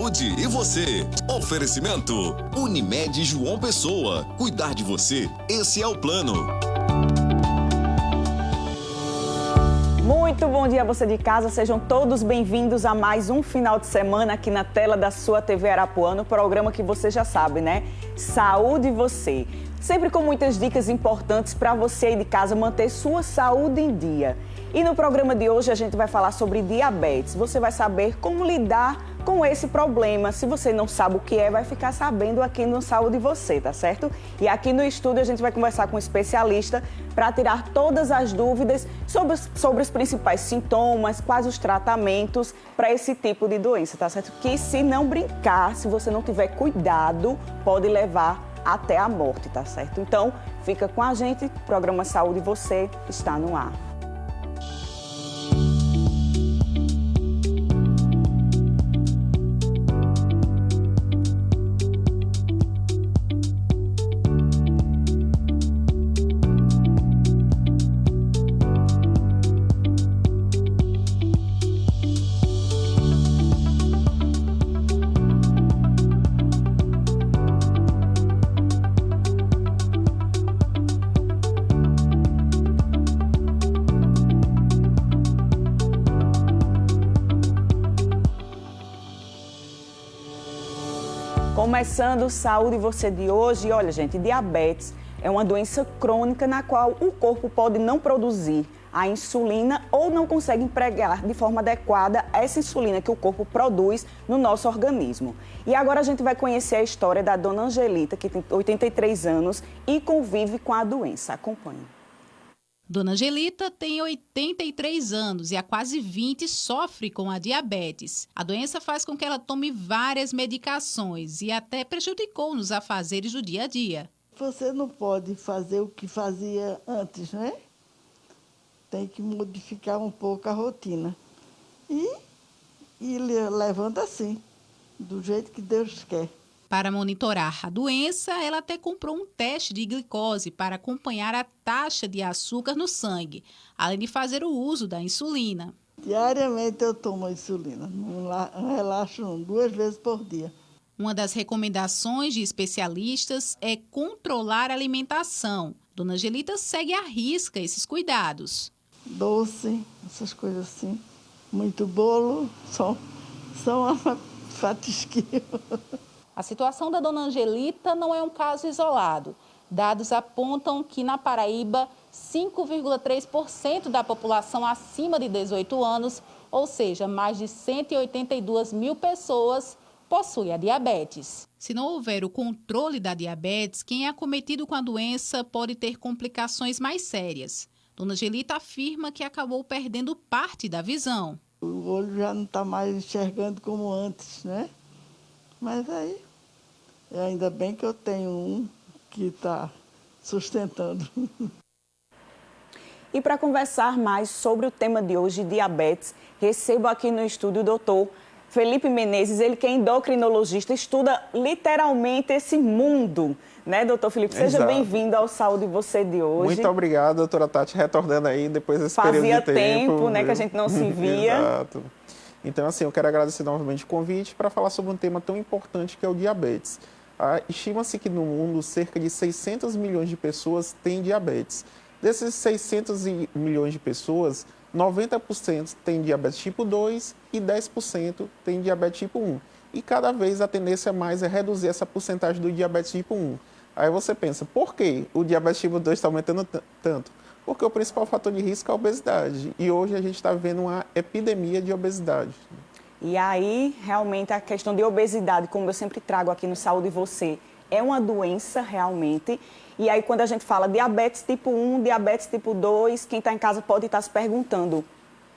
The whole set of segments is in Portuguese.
saúde e você. Oferecimento Unimed João Pessoa. Cuidar de você, esse é o plano. Muito bom dia a você de casa, sejam todos bem-vindos a mais um final de semana aqui na tela da sua TV Arapuã, o programa que você já sabe, né? Saúde e você. Sempre com muitas dicas importantes para você aí de casa manter sua saúde em dia. E no programa de hoje a gente vai falar sobre diabetes. Você vai saber como lidar com esse problema. Se você não sabe o que é, vai ficar sabendo aqui no Saúde Você, tá certo? E aqui no estúdio a gente vai conversar com um especialista para tirar todas as dúvidas sobre os principais sintomas, quais os tratamentos para esse tipo de doença, tá certo? Que se não brincar, se você não tiver cuidado, pode levar até a morte, tá certo? Então, fica com a gente, o programa Saúde Você está no ar. Começando o Saúde Você de hoje, olha gente, diabetes é uma doença crônica na qual o corpo pode não produzir a insulina ou não consegue empregar de forma adequada essa insulina que o corpo produz no nosso organismo. E agora a gente vai conhecer a história da dona Angelita, que tem 83 anos e convive com a doença. Acompanhe. Dona Angelita tem 83 anos e há quase 20 sofre com a diabetes. A doença faz com que ela tome várias medicações e até prejudicou nos afazeres do dia a dia. Você não pode fazer o que fazia antes, né? Tem que modificar um pouco a rotina. E levando assim, do jeito que Deus quer. Para monitorar a doença, ela até comprou um teste de glicose para acompanhar a taxa de açúcar no sangue, além de fazer o uso da insulina. Diariamente eu tomo insulina, não relaxo não, 2 vezes por dia. Uma das recomendações de especialistas é controlar a alimentação. Dona Angelita segue à risca esses cuidados. Doce, essas coisas assim, muito bolo, só uma fatisquinha. A situação da dona Angelita não é um caso isolado. Dados apontam que na Paraíba, 5,3% da população acima de 18 anos, ou seja, mais de 182 mil pessoas, possui a diabetes. Se não houver o controle da diabetes, quem é acometido com a doença pode ter complicações mais sérias. Dona Angelita afirma que acabou perdendo parte da visão. O olho já não está mais enxergando como antes, né? Mas aí, ainda bem que eu tenho um que está sustentando. E para conversar mais sobre o tema de hoje, diabetes, recebo aqui no estúdio o doutor Felipe Menezes, ele que é endocrinologista, estuda literalmente esse mundo, né, doutor Felipe? Seja bem-vindo ao Saúde Você de hoje. Muito obrigado, doutora Tati, retornando aí depois desse período de tempo. Fazia tempo, né, que a gente não se via. Exato. Então, assim, eu quero agradecer novamente o convite para falar sobre um tema tão importante que é o diabetes. Estima-se que no mundo cerca de 600 milhões de pessoas têm diabetes. Desses 600 milhões de pessoas, 90% têm diabetes tipo 2 e 10% têm diabetes tipo 1. E cada vez a tendência mais é reduzir essa porcentagem do diabetes tipo 1. Aí você pensa, por que o diabetes tipo 2 está aumentando tanto? Porque o principal fator de risco é a obesidade. E hoje a gente está vendo uma epidemia de obesidade. E aí, realmente, a questão de obesidade, como eu sempre trago aqui no Saúde Você, é uma doença realmente. E aí, quando a gente fala diabetes tipo 1, diabetes tipo 2, quem está em casa pode estar se perguntando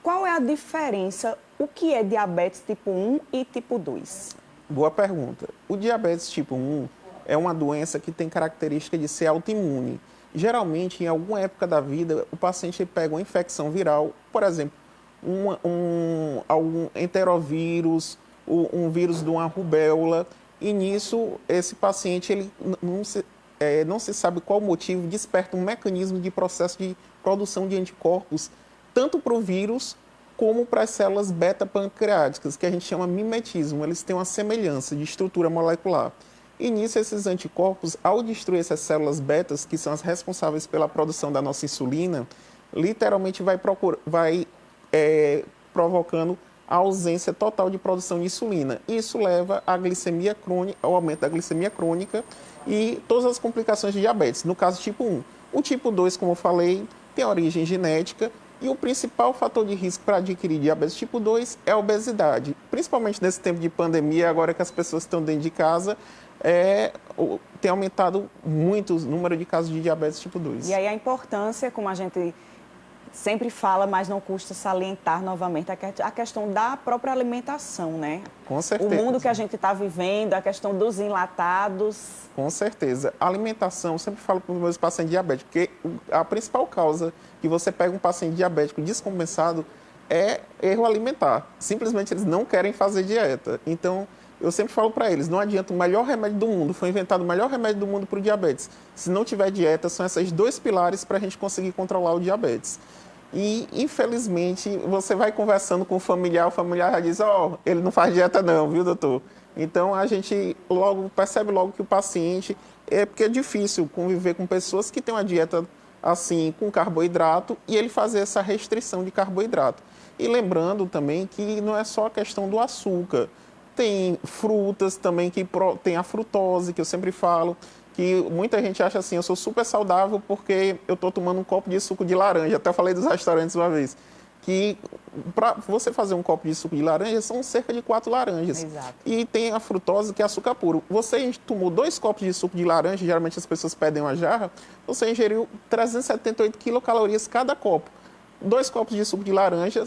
qual é a diferença, o que é diabetes tipo 1 e tipo 2? Boa pergunta. O diabetes tipo 1 é uma doença que tem característica de ser autoimune. Geralmente, em alguma época da vida, o paciente pega uma infecção viral, por exemplo, algum enterovírus, um vírus de uma rubéola, e nisso esse paciente ele não se sabe qual motivo desperta um mecanismo de processo de produção de anticorpos, tanto para o vírus como para as células beta-pancreáticas, que a gente chama mimetismo. Eles têm uma semelhança de estrutura molecular. E nisso, esses anticorpos, ao destruir essas células betas, que são as responsáveis pela produção da nossa insulina, literalmente vai provocando a ausência total de produção de insulina. Isso leva à glicemia crônica, ao aumento da glicemia crônica e todas as complicações de diabetes, no caso tipo 1. O tipo 2, como eu falei, tem origem genética e o principal fator de risco para adquirir diabetes tipo 2 é a obesidade. Principalmente nesse tempo de pandemia, agora que as pessoas estão dentro de casa, tem aumentado muito o número de casos de diabetes tipo 2. E aí a importância, como a gente sempre fala, mas não custa salientar novamente, a questão da própria alimentação, né? Com certeza. O mundo que a gente está vivendo, a questão dos enlatados. Com certeza. A alimentação, eu sempre falo para os meus pacientes diabéticos, porque a principal causa que você pega um paciente diabético descompensado é erro alimentar. Simplesmente eles não querem fazer dieta. Então, eu sempre falo para eles, não adianta o melhor remédio do mundo, foi inventado o melhor remédio do mundo para o diabetes. Se não tiver dieta, são esses 2 pilares para a gente conseguir controlar o diabetes. E, infelizmente, você vai conversando com o familiar já diz, ele não faz dieta não, viu, doutor? Então, a gente percebe logo que o paciente, porque é difícil conviver com pessoas que têm uma dieta assim, com carboidrato, e ele fazer essa restrição de carboidrato. E lembrando também que não é só a questão do açúcar, tem frutas também que tem a frutose, que eu sempre falo, que muita gente acha assim, eu sou super saudável porque eu estou tomando um copo de suco de laranja. Até falei dos restaurantes uma vez, que para você fazer um copo de suco de laranja, são cerca de 4 laranjas. Exato. E tem a frutose, que é açúcar puro. Você tomou 2 copos de suco de laranja, geralmente as pessoas pedem uma jarra, você ingeriu 378 quilocalorias cada copo. 2 copos de suco de laranja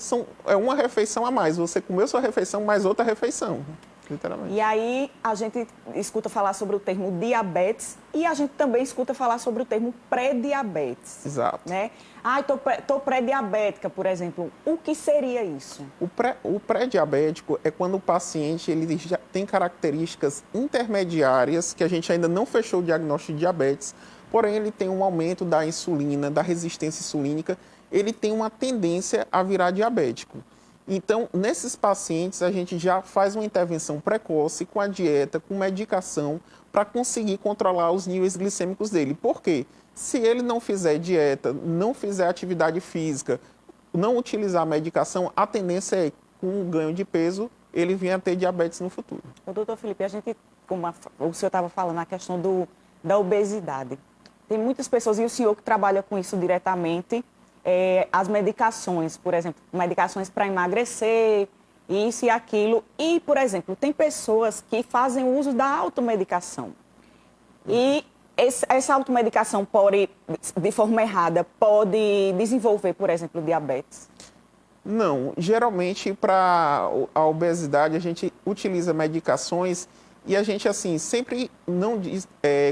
é uma refeição a mais. Você comeu sua refeição mais outra refeição. Literalmente. E aí a gente escuta falar sobre o termo diabetes e a gente também escuta falar sobre o termo pré-diabetes. Exato. Né? Tô pré-diabética, por exemplo. O que seria isso? O pré-diabético é quando o paciente ele já tem características intermediárias que a gente ainda não fechou o diagnóstico de diabetes, porém ele tem um aumento da insulina, da resistência insulínica, ele tem uma tendência a virar diabético. Então, nesses pacientes, a gente já faz uma intervenção precoce com a dieta, com medicação, para conseguir controlar os níveis glicêmicos dele. Por quê? Se ele não fizer dieta, não fizer atividade física, não utilizar a medicação, a tendência é, com o ganho de peso, ele venha a ter diabetes no futuro. O doutor Felipe, a gente, como o senhor estava falando, a questão da obesidade. Tem muitas pessoas, e o senhor que trabalha com isso diretamente, as medicações, por exemplo, medicações para emagrecer, isso e aquilo. E, por exemplo, tem pessoas que fazem uso da automedicação. E essa automedicação pode, de forma errada, pode desenvolver, por exemplo, diabetes? Não. Geralmente, para a obesidade, a gente utiliza medicações e a gente, assim, sempre não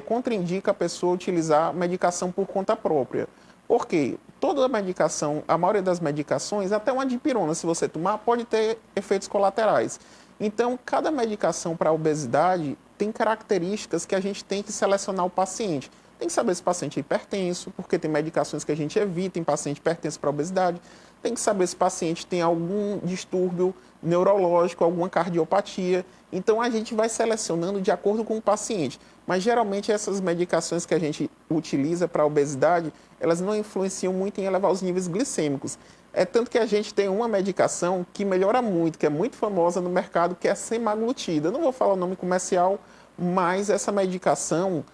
contraindica a pessoa utilizar medicação por conta própria. Por quê? Toda a medicação, a maioria das medicações, até uma dipirona, se você tomar, pode ter efeitos colaterais. Então, cada medicação para a obesidade tem características que a gente tem que selecionar o paciente. Tem que saber se o paciente é hipertenso, porque tem medicações que a gente evita em paciente hipertenso para obesidade. Tem que saber se o paciente tem algum distúrbio neurológico, alguma cardiopatia. Então, a gente vai selecionando de acordo com o paciente. Mas, geralmente, essas medicações que a gente utiliza para a obesidade, elas não influenciam muito em elevar os níveis glicêmicos. É tanto que a gente tem uma medicação que melhora muito, que é muito famosa no mercado, que é a semaglutida. Eu não vou falar o nome comercial, mas essa medicação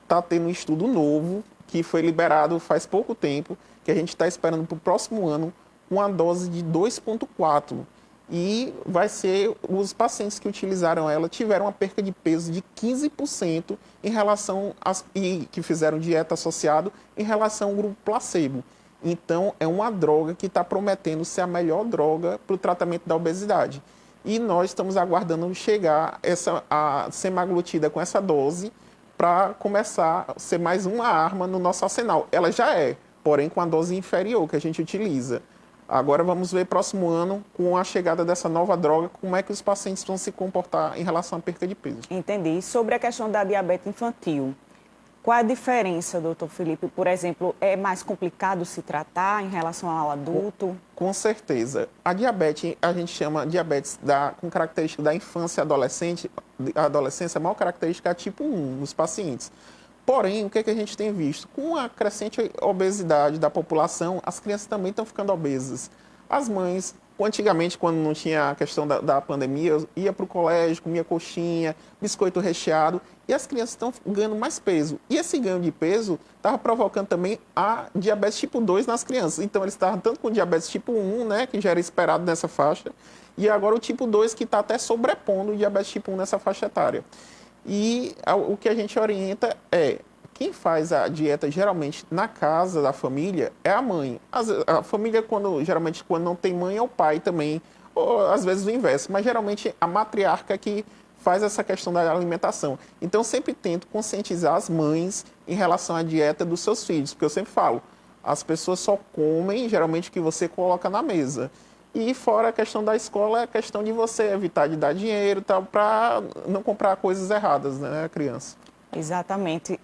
está tendo um estudo novo, que foi liberado faz pouco tempo, que a gente está esperando para o próximo ano, uma dose de 2,4. E vai ser, os pacientes que utilizaram ela tiveram uma perca de peso de 15% em relação e que fizeram dieta associado em relação ao grupo placebo. Então, é uma droga que está prometendo ser a melhor droga para o tratamento da obesidade. E nós estamos aguardando chegar a semaglutida com essa dose para começar a ser mais uma arma no nosso arsenal. Ela já é, porém com a dose inferior que a gente utiliza. Agora vamos ver próximo ano, com a chegada dessa nova droga, como é que os pacientes vão se comportar em relação à perca de peso. Entendi. E sobre a questão da diabetes infantil, Qual é a diferença, doutor Felipe? Por exemplo, é mais complicado se tratar em relação ao adulto? Com certeza. A diabetes, a gente chama diabetes com característica da infância e adolescência, a maior característica é tipo 1 nos pacientes. Porém, o que a gente tem visto? Com a crescente obesidade da população, as crianças também estão ficando obesas. As mães, antigamente, quando não tinha a questão da pandemia, ia para o colégio, comia coxinha, biscoito recheado, e as crianças estão ganhando mais peso. E esse ganho de peso estava provocando também a diabetes tipo 2 nas crianças. Então, eles estavam tanto com diabetes tipo 1, né, que já era esperado nessa faixa, e agora o tipo 2, que está até sobrepondo o diabetes tipo 1 nessa faixa etária. E o que a gente orienta é, quem faz a dieta geralmente na casa da família é a mãe. A família, geralmente, quando não tem mãe, é o pai também, ou às vezes o inverso, mas geralmente a matriarca que faz essa questão da alimentação. Então, eu sempre tento conscientizar as mães em relação à dieta dos seus filhos, porque eu sempre falo, as pessoas só comem, geralmente, o que você coloca na mesa. E fora a questão da escola, é a questão de você evitar de dar dinheiro para não comprar coisas erradas, né, criança? Exatamente.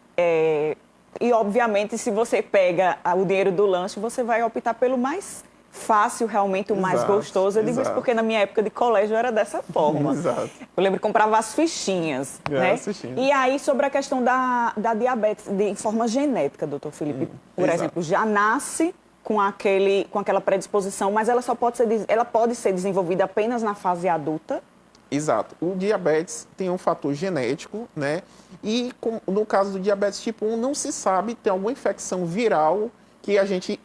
E, obviamente, se você pega o dinheiro do lanche, você vai optar pelo mais fácil, realmente, o mais gostoso. Eu digo isso porque na minha época de colégio era dessa forma. Exato. Eu lembro que comprava as fichinhas, né? As fichinhas. E aí, sobre a questão da diabetes de forma genética, doutor Felipe, por exemplo, já nasce com aquela predisposição, mas ela pode ser desenvolvida apenas na fase adulta? Exato. O diabetes tem um fator genético, né? E no caso do diabetes tipo 1, não se sabe, tem alguma infecção viral que a gente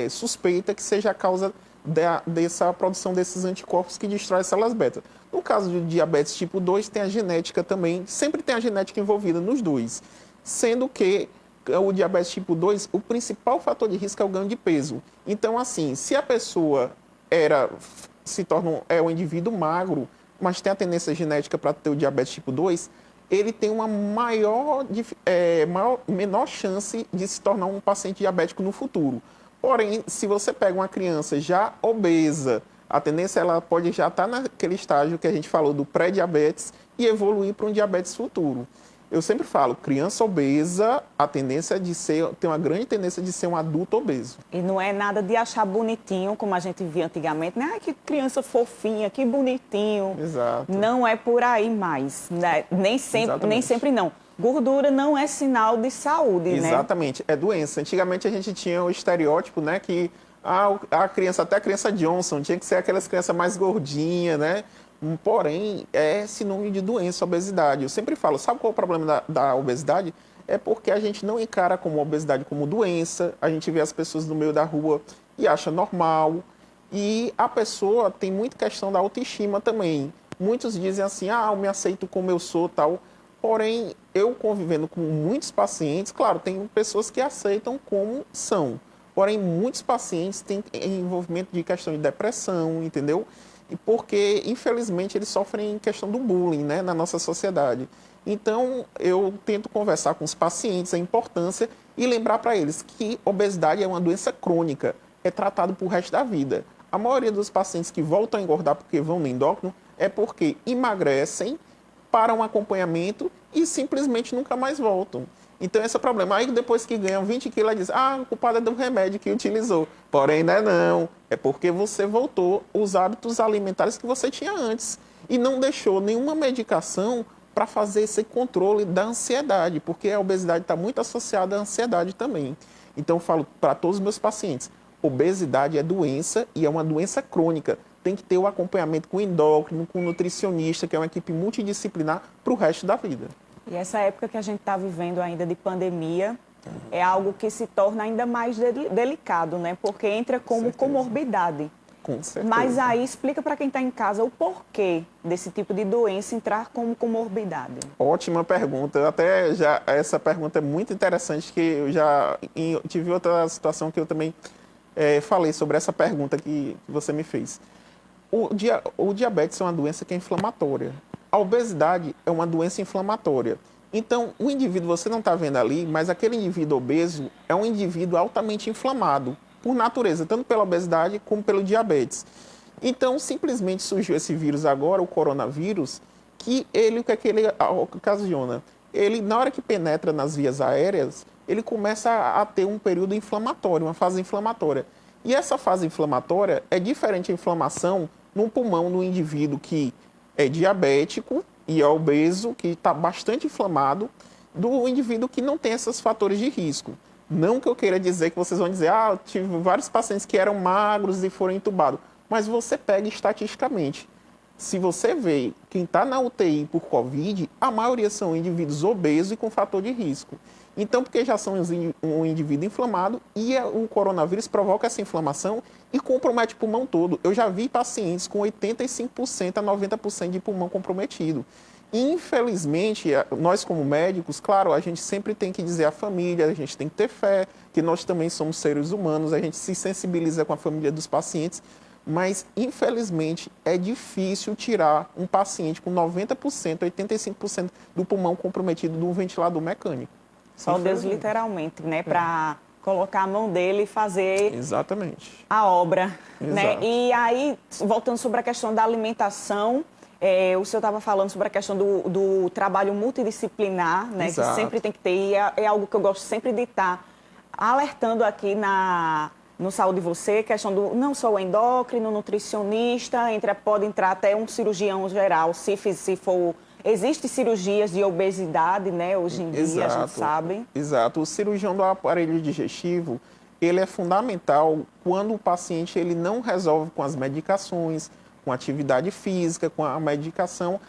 suspeita que seja a causa dessa produção desses anticorpos que destrói as células beta. No caso do diabetes tipo 2, tem a genética também, sempre tem a genética envolvida nos dois, sendo que o diabetes tipo 2, o principal fator de risco é o ganho de peso. Então, assim, se a pessoa é um indivíduo magro, mas tem a tendência genética para ter o diabetes tipo 2, ele tem uma menor chance de se tornar um paciente diabético no futuro. Porém, se você pega uma criança já obesa, a tendência ela pode já estar naquele estágio que a gente falou do pré-diabetes e evoluir para um diabetes futuro. Eu sempre falo, criança obesa, a tendência é tem uma grande tendência de ser um adulto obeso. E não é nada de achar bonitinho, como a gente via antigamente, né? Ai, que criança fofinha, que bonitinho. Exato. Não é por aí mais, né? Nem sempre não. Gordura não é sinal de saúde, né? Exatamente, é doença. Antigamente a gente tinha o estereótipo, né, que a criança, até a criança Johnson, tinha que ser aquelas crianças mais gordinhas, né? Porém, é sinônimo de doença, obesidade. Eu sempre falo, sabe qual é o problema da obesidade? É porque a gente não encara como obesidade como doença, a gente vê as pessoas no meio da rua e acha normal. E a pessoa tem muita questão da autoestima também. Muitos dizem assim, eu me aceito como eu sou, tal. Porém, eu convivendo com muitos pacientes, claro, tem pessoas que aceitam como são. Porém, muitos pacientes têm envolvimento de questão de depressão, entendeu? E porque, infelizmente, eles sofrem questão do bullying, né, na nossa sociedade. Então, eu tento conversar com os pacientes a importância e lembrar para eles que obesidade é uma doença crônica, é tratado para o resto da vida. A maioria dos pacientes que voltam a engordar porque vão no endócrino é porque emagrecem, param um acompanhamento e simplesmente nunca mais voltam. Então, esse é o problema. Aí, depois que ganham 20 quilos, ela diz, o culpado é do remédio que utilizou. Porém, não. É porque você voltou os hábitos alimentares que você tinha antes. E não deixou nenhuma medicação para fazer esse controle da ansiedade, porque a obesidade está muito associada à ansiedade também. Então, eu falo para todos os meus pacientes, obesidade é doença e é uma doença crônica. Tem que ter o acompanhamento com endócrino, com nutricionista, que é uma equipe multidisciplinar para o resto da vida. E essa época que a gente está vivendo ainda de pandemia é algo que se torna ainda mais delicado, né? Porque entra como comorbidade. Com certeza. Mas aí explica para quem está em casa o porquê desse tipo de doença entrar como comorbidade. Ótima pergunta. Essa pergunta é muito interessante, que eu tive outra situação que eu também falei sobre essa pergunta que você me fez. O diabetes é uma doença que é inflamatória. A obesidade é uma doença inflamatória. Então, o indivíduo, você não está vendo ali, mas aquele indivíduo obeso é um indivíduo altamente inflamado, por natureza, tanto pela obesidade como pelo diabetes. Então, simplesmente surgiu esse vírus agora, o coronavírus, o que é que ele ocasiona? ele, na hora que penetra nas vias aéreas, ele começa a ter um período inflamatório, uma fase inflamatória. E essa fase inflamatória é diferente a inflamação no pulmão do indivíduo que é diabético e é obeso, que está bastante inflamado, do indivíduo que não tem esses fatores de risco. Não que eu queira dizer que vocês vão dizer, eu tive vários pacientes que eram magros e foram entubados. Mas você pega estatisticamente. Se você vê quem está na UTI por Covid, a maioria são indivíduos obesos e com fator de risco. Então, porque já são um indivíduo inflamado e o coronavírus provoca essa inflamação e compromete o pulmão todo. Eu já vi pacientes com 85% a 90% de pulmão comprometido. Infelizmente, nós como médicos, claro, a gente sempre tem que dizer à família, a gente tem que ter fé, que nós também somos seres humanos, a gente se sensibiliza com a família dos pacientes, mas, infelizmente, é difícil tirar um paciente com 90%, 85% do pulmão comprometido de um ventilador mecânico. Só Deus, literalmente, né? Para colocar a mão dele e fazer exatamente a obra. Exato. Né? E aí, voltando sobre a questão da alimentação, o senhor estava falando sobre a questão do trabalho multidisciplinar, né? Exato. Que sempre tem que ter, e é algo que eu gosto sempre de estar alertando aqui no Saúde Você, questão do não só o endócrino, nutricionista, pode entrar até um cirurgião geral, se for... Existem cirurgias de obesidade, né, hoje em dia, a gente sabe. Exato. O cirurgião do aparelho digestivo, ele é fundamental quando o paciente ele não resolve com as medicações, com atividade física, com a medicação.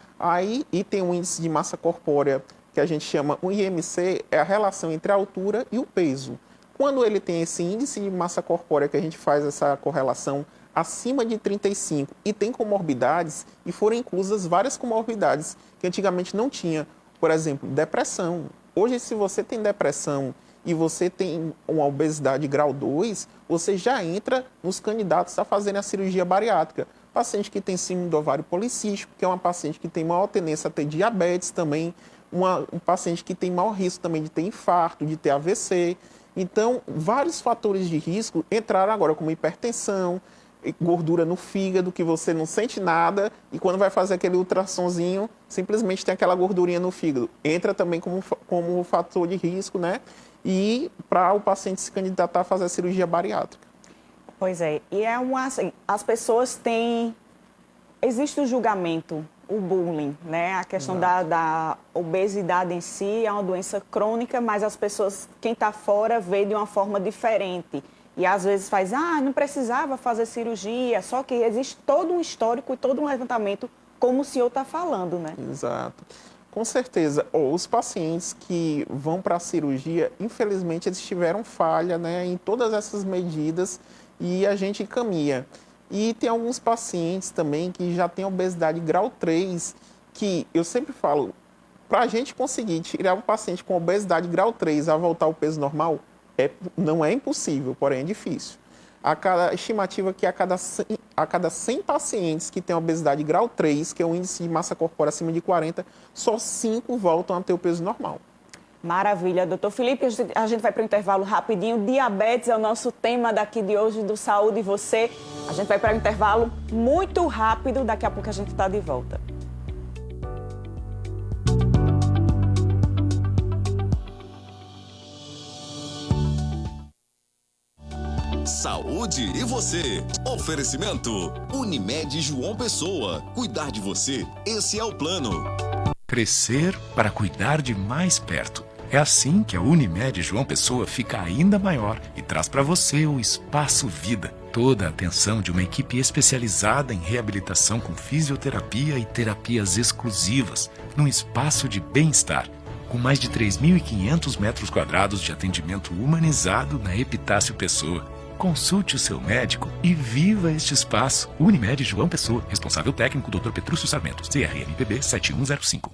E tem um índice de massa corpórea que a gente chama, o IMC, é a relação entre a altura e o peso. Quando ele tem esse índice de massa corpórea, que a gente faz essa correlação acima de 35 e tem comorbidades, e foram inclusas várias comorbidades que antigamente não tinha. Por exemplo, depressão. Hoje, se você tem depressão e você tem uma obesidade grau 2, você já entra nos candidatos a fazerem a cirurgia bariátrica. Paciente que tem síndrome do ovário policístico, que é uma paciente que tem maior tendência a ter diabetes também, um paciente que tem maior risco também de ter infarto, de ter AVC. Então, vários fatores de risco entraram agora, como hipertensão, gordura no fígado, que você não sente nada, e quando vai fazer aquele ultrassomzinho, simplesmente tem aquela gordurinha no fígado. Entra também como fator de risco, né? E para o paciente se candidatar a fazer a cirurgia bariátrica. Pois é, e assim, as pessoas têm... Existe o julgamento, o bullying, né? A questão da obesidade em si é uma doença crônica, mas as pessoas, quem está fora, vê de uma forma diferente. E às vezes faz, não precisava fazer cirurgia, só que existe todo um histórico e todo um levantamento, como o senhor está falando, né? Exato. Com certeza. Os pacientes que vão para a cirurgia, infelizmente, eles tiveram falha, né, em todas essas medidas e a gente caminha. E tem alguns pacientes também que já têm obesidade grau 3, que eu sempre falo, para a gente conseguir tirar um paciente com obesidade grau 3 a voltar ao peso normal, não é impossível, porém é difícil. A estimativa é que a cada 100 pacientes que têm obesidade grau 3, que é o índice de massa corpórea acima de 40, só 5 voltam a ter o peso normal. Maravilha, doutor Felipe, a gente vai para o intervalo rapidinho. Diabetes é o nosso tema daqui de hoje do Saúde e Você. A gente vai para o intervalo muito rápido, daqui a pouco a gente está de volta. Saúde e Você. Oferecimento Unimed João Pessoa. Cuidar de você, esse é o plano. Crescer para cuidar de mais perto. É assim que a Unimed João Pessoa fica ainda maior e traz para você o Espaço Vida. Toda a atenção de uma equipe especializada em reabilitação com fisioterapia e terapias exclusivas, num espaço de bem-estar. Com mais de 3.500 metros quadrados de atendimento humanizado na Epitácio Pessoa. Consulte o seu médico e viva este espaço. Unimed João Pessoa. Responsável técnico, Dr. Petrúcio Sarmento. CRMPB 7105.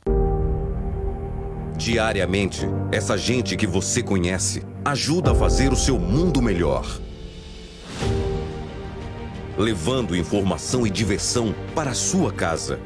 Diariamente, essa gente que você conhece ajuda a fazer o seu mundo melhor. Levando informação e diversão para a sua casa.